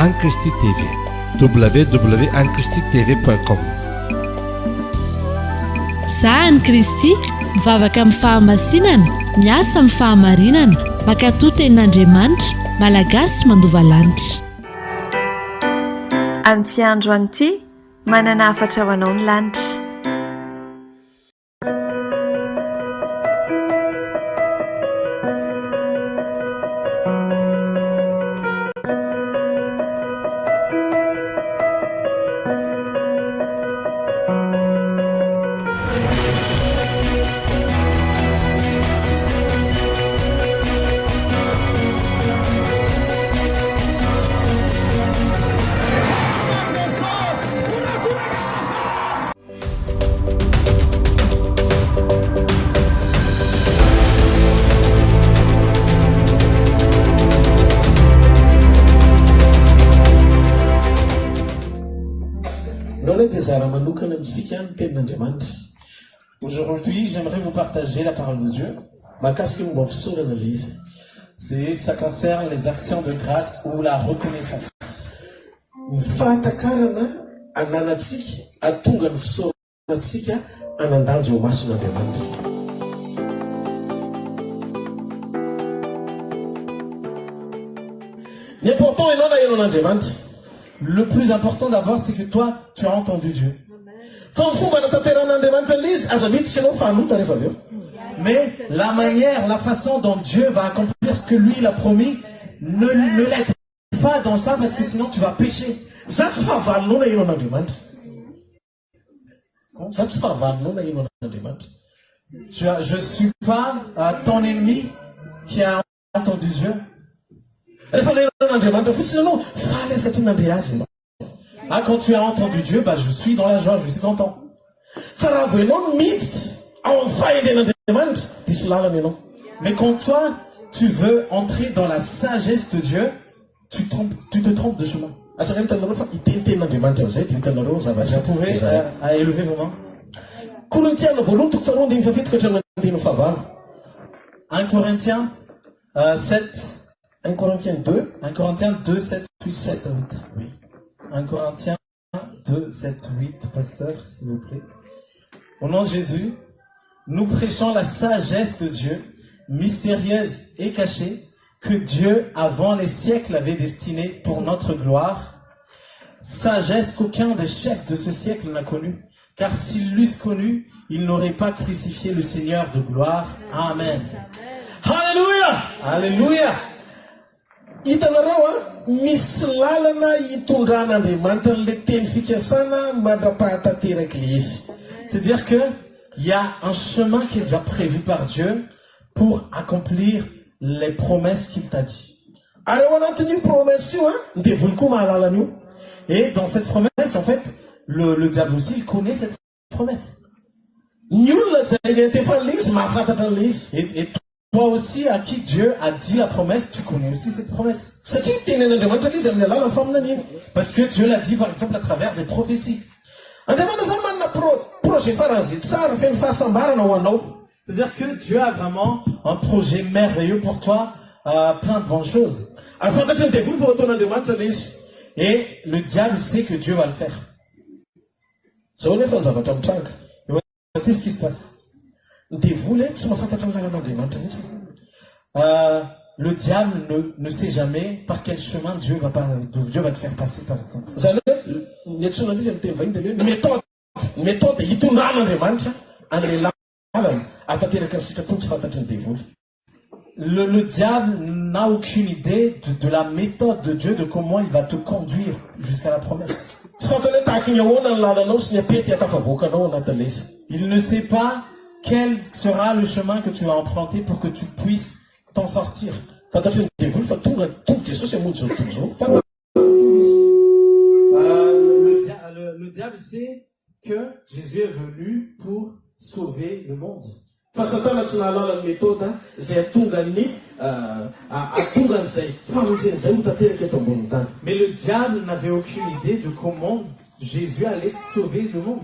Ancristi TV. www.ancristitv.com. Sahany Kristy mivavaka amin'ny fahamasinana, miasa amin'ny fahamarinana, mankatoa tenin'Andriamanitra, malagasy mandova lanitra. Amin'ity andro an'ity manana hafatra ho anao ny lanitra. Aujourd'hui, j'aimerais vous partager la parole de Dieu. Ça concerne les actions de grâce ou la reconnaissance. Le plus important d'abord, c'est que toi, tu as entendu Dieu. Mais la manière, la façon dont Dieu va accomplir ce que lui il a promis, ne l'aide pas dans ça parce que sinon tu vas pécher. Je suis pas ton ennemi qui a entendu Dieu. Ah, quand tu as entendu Dieu, bah, je suis dans la joie, je suis content. Mais quand toi, tu veux entrer dans la sagesse de Dieu, tu te trompes de chemin. Vous pouvez élever vos mains. 1 Corinthiens 7. 1 Corinthiens 2. 1 Corinthiens 2, 7, 8, 7, 8. Oui. 1 Corinthiens 2, 7, 8, pasteur, s'il vous plaît. Au nom de Jésus, nous prêchons la sagesse de Dieu, mystérieuse et cachée, que Dieu, avant les siècles, avait destinée pour notre gloire. Sagesse qu'aucun des chefs de ce siècle n'a connue, car s'ils l'eussent connue, ils n'auraient pas crucifié le Seigneur de gloire. Amen. Alléluia! Alléluia! C'est-à-dire que il y a un chemin qui est déjà prévu par Dieu pour accomplir les promesses qu'il t'a dit. Et dans cette promesse, en fait, le diable aussi, il connaît cette promesse. Et toi aussi, à qui Dieu a dit la promesse, tu connais aussi cette promesse. Parce que Dieu l'a dit, par exemple, à travers des prophéties. C'est-à-dire que Dieu a vraiment un projet merveilleux pour toi, plein de bonnes choses. Et le diable sait que Dieu va le faire. Et voici ce qui se passe. Le diable ne sait jamais par quel chemin Dieu va te faire passer, par exemple. Le diable n'a aucune idée de la méthode de Dieu, de comment il va te conduire jusqu'à la promesse. Il ne sait pas quel sera le chemin que tu vas emprunter pour que tu puisses t'en sortir. Le diable sait que Jésus est venu pour sauver le monde. Mais le diable n'avait aucune idée de comment Jésus allait sauver le monde.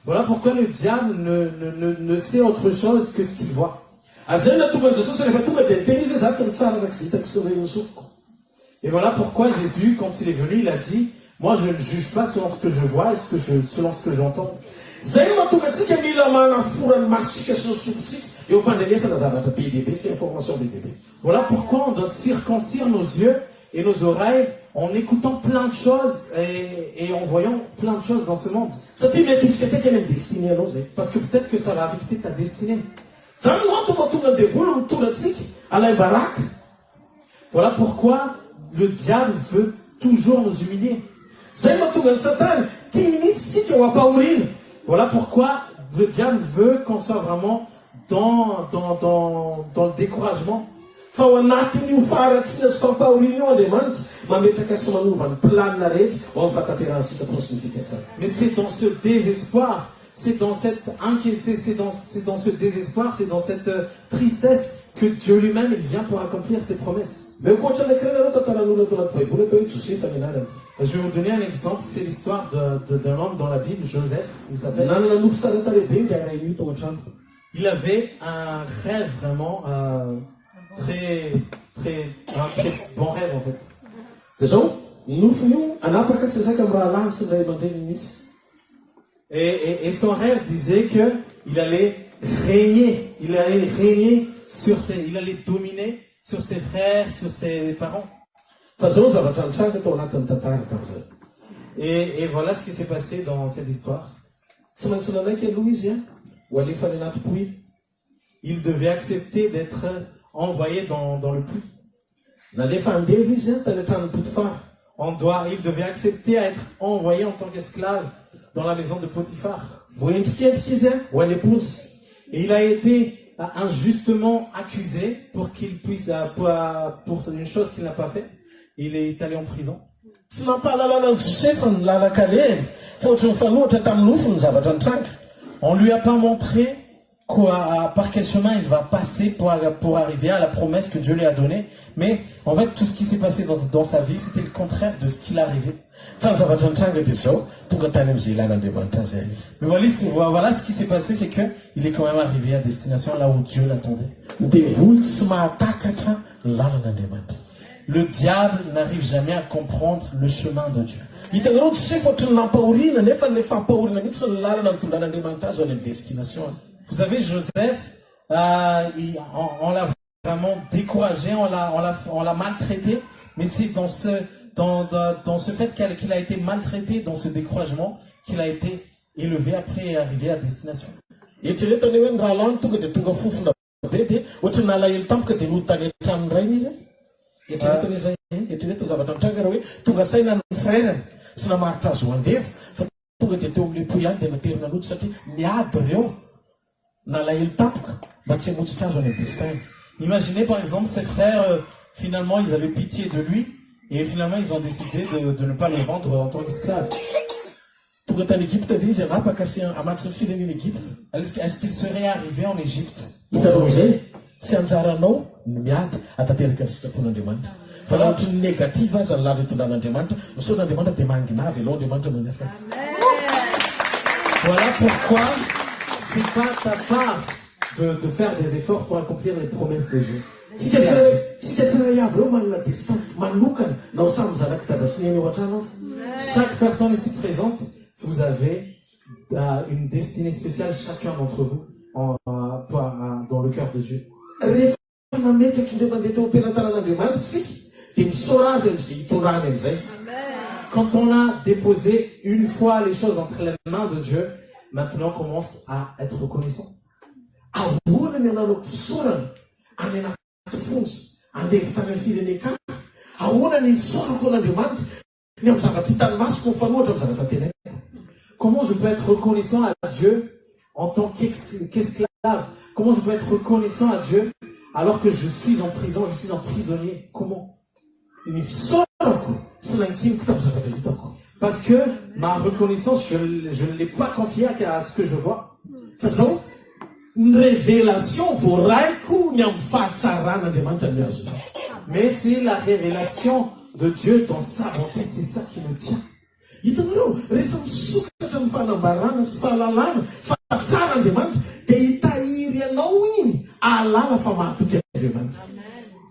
Voilà pourquoi le diable ne sait autre chose que ce qu'il voit. Et voilà pourquoi Jésus, quand il est venu, il a dit, moi je ne juge pas selon ce que je vois et selon ce que j'entends. Voilà pourquoi on doit circoncire nos yeux et nos oreilles en écoutant plein de choses et en voyant plein de choses dans ce monde. Parce que peut-être que ça va affecter ta destinée. Voilà pourquoi le diable veut toujours nous humilier. Voilà pourquoi le diable veut qu'on soit vraiment dans le découragement. Mais c'est dans ce désespoir, c'est dans cette inquiétude, c'est dans ce désespoir, c'est dans cette tristesse que Dieu lui-même il vient pour accomplir ses promesses. Je vais vous donner un exemple, c'est l'histoire d'un homme dans la Bible, Joseph, il s'appelle. Il avait un rêve vraiment un très bon rêve en fait. Et son rêve disait que il allait régner il allait dominer sur ses frères, sur ses parents. Et voilà ce qui s'est passé dans cette histoire. Il devait accepter d'être envoyé dans le puits. Il devait accepter à être envoyé en tant qu'esclave dans la maison de Potiphar. Et il a été injustement accusé pour qu'il puisse pour une chose qu'il n'a pas fait. Il est allé en prison. On lui a pas montré par quel chemin il va passer pour arriver à la promesse que Dieu lui a donnée. Mais en fait, tout ce qui s'est passé dans sa vie, c'était le contraire de ce qu'il arrivait. Mais voilà ce qui s'est passé, c'est qu'il est quand même arrivé à destination là où Dieu l'attendait. Le diable n'arrive jamais à comprendre le chemin de Dieu. Vous savez, Joseph, on l'a vraiment découragé, on l'a maltraité, mais c'est dans ce fait qu'il a été maltraité, dans ce découragement, qu'il a été élevé après et arrivé à destination. Imaginez par exemple ses frères, finalement ils avaient pitié de lui et finalement ils ont décidé de ne pas le vendre en tant qu'esclave. Est-ce qu'il serait arrivé en Égypte? Voilà pourquoi c'est pas ta part de faire des efforts pour accomplir les promesses de Dieu. Chaque personne ici présente, vous avez une destinée spéciale, chacun d'entre vous, dans le cœur de Dieu. Quand on a déposé une fois les choses entre les mains de Dieu, maintenant on commence à être reconnaissant. Comment je peux être reconnaissant à Dieu en tant qu'esclave? Comment je peux être reconnaissant à Dieu alors que je suis en prison, je suis un prisonnier? Comment? Parce que ma reconnaissance, je ne l'ai pas confiée à ce que je vois. Mais c'est la révélation de Dieu dans sa bonté, c'est ça qui me tient.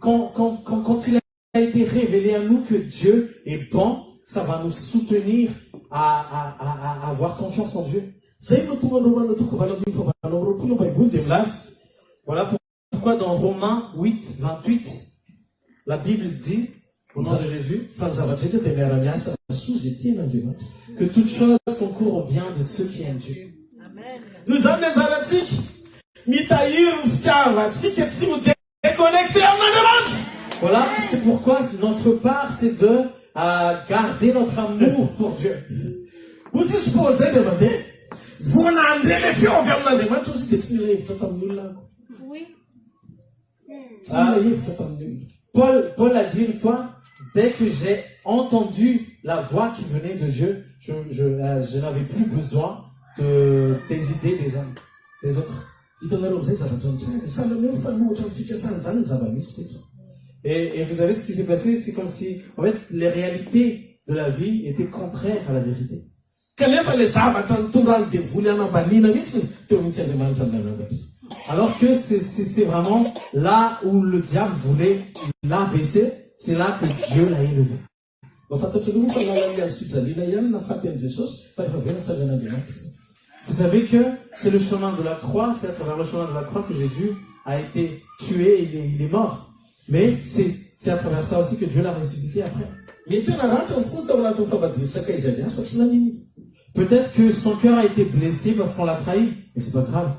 Quand il a été révélé à nous que Dieu est bon, ça va nous soutenir à avoir confiance en Dieu. Voilà pourquoi dans Romains 8, 28, la Bible dit, au nom de Jésus, que toute chose concourt au bien de ceux qui aiment Dieu. Nous avons des articles. Voilà, c'est pourquoi notre part, c'est de garder notre amour pour Dieu. Vous supposez demander, vous n'andrez les filles envers le monde, tous ces oui. Paul a dit une fois, dès que j'ai entendu la voix qui venait de Dieu, je n'avais plus besoin des idées des autres. Et vous savez ce qui s'est passé? C'est comme si, en fait, les réalités de la vie étaient contraires à la vérité. Alors que c'est vraiment là où le diable voulait l'abaisser, c'est là que Dieu l'a élevé. Vous savez que c'est le chemin de la croix, c'est à travers le chemin de la croix que Jésus a été tué, il est mort. Mais c'est à travers ça aussi que Dieu l'a ressuscité après. Peut-être que son cœur a été blessé parce qu'on l'a trahi, mais c'est pas grave.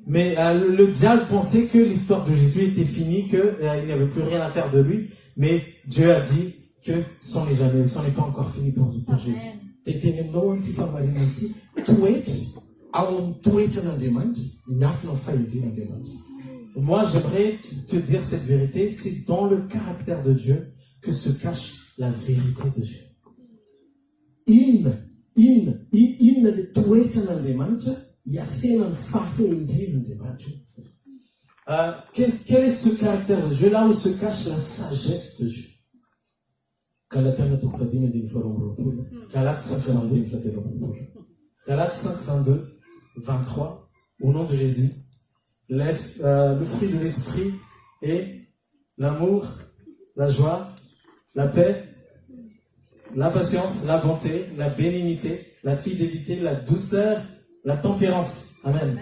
Mais le diable pensait que l'histoire de Jésus était finie, qu'il n'y avait plus rien à faire de lui. Mais Dieu a dit que c'en n'est pas encore fini pour Jésus. Moi, j'aimerais te dire cette vérité. C'est dans le caractère de Dieu que se cache la vérité de Dieu. Quel est ce caractère de Dieu, là où se cache la sagesse de Dieu? Galates 5, 22, 23, au nom de Jésus, le fruit de l'esprit est l'amour, la joie, la paix, la patience, la bonté, la bénignité, la fidélité, la douceur, la tempérance. Amen.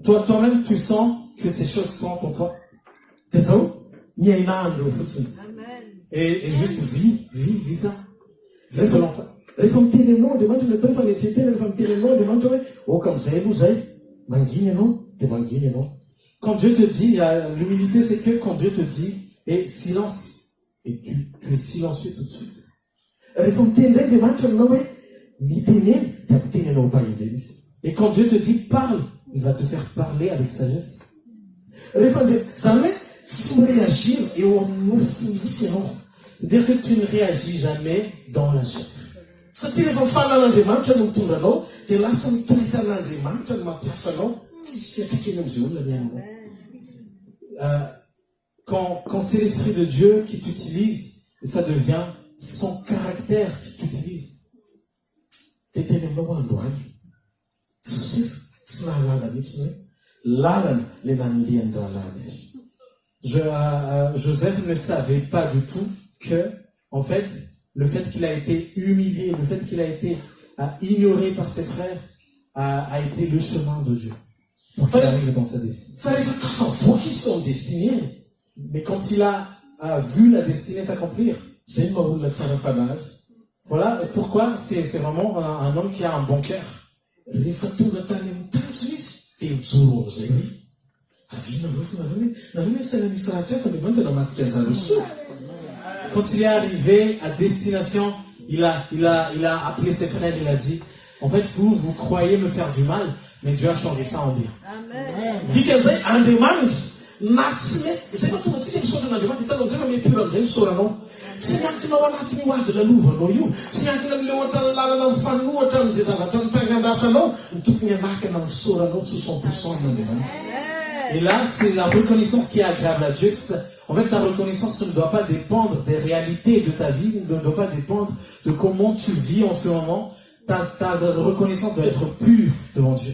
Toi-même, tu sens que ces choses sont en toi. Et juste vis ça. Vis selon ça. Quand Dieu te dit, l'humilité, c'est que quand Dieu te dit, et silence, et tu es silencieux tout de suite. Et quand Dieu te dit parle, il va te faire parler avec sagesse. C'est-à-dire que tu ne réagis jamais dans la chair. Quand c'est l'Esprit de Dieu qui t'utilise, ça devient son caractère qui t'utilise. Joseph ne savait pas du tout que, en fait, le fait qu'il a été humilié, le fait qu'il a été ignoré par ses frères, a été le chemin de Dieu pour qu'il arrive dans sa destinée. Mais quand il a vu la destinée s'accomplir, voilà pourquoi c'est vraiment un homme qui a un bon cœur. Quand il est arrivé à destination, il a appelé ses frères, il a dit, en fait, vous croyez me faire du mal, mais Dieu a changé ça en bien. Amen. Et là, c'est la reconnaissance qui est agréable à Dieu. En fait, ta reconnaissance ne doit pas dépendre des réalités de ta vie, ne doit pas dépendre de comment tu vis en ce moment. Ta reconnaissance doit être pure devant Dieu.